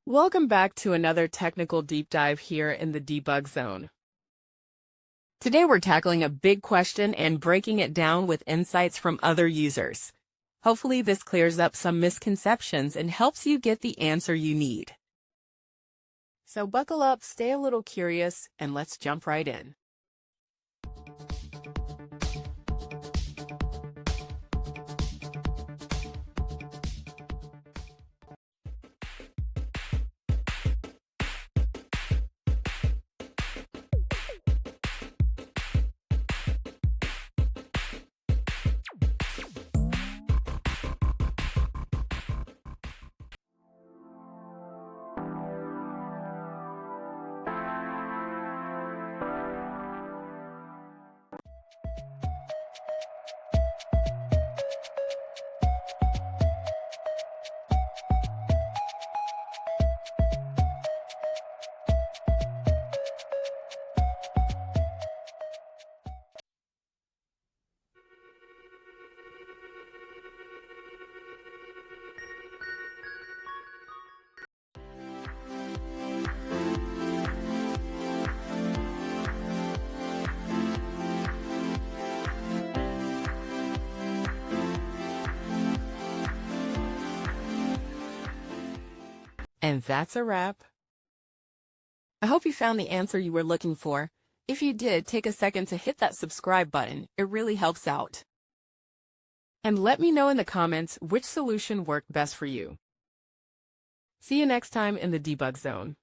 Welcome back to another technical deep dive here in the debug zone. Today we're tackling a big question and breaking it down with insights from other users. Hopefully this clears up some misconceptions and helps you get the answer you need. So buckle up, stay a little curious, and let's jump right in. And that's a wrap. I hope you found the answer you were looking for. If you did, take a second to hit that subscribe button. It really helps out. And let me know in the comments which solution worked best for you. See you next time in the debug zone.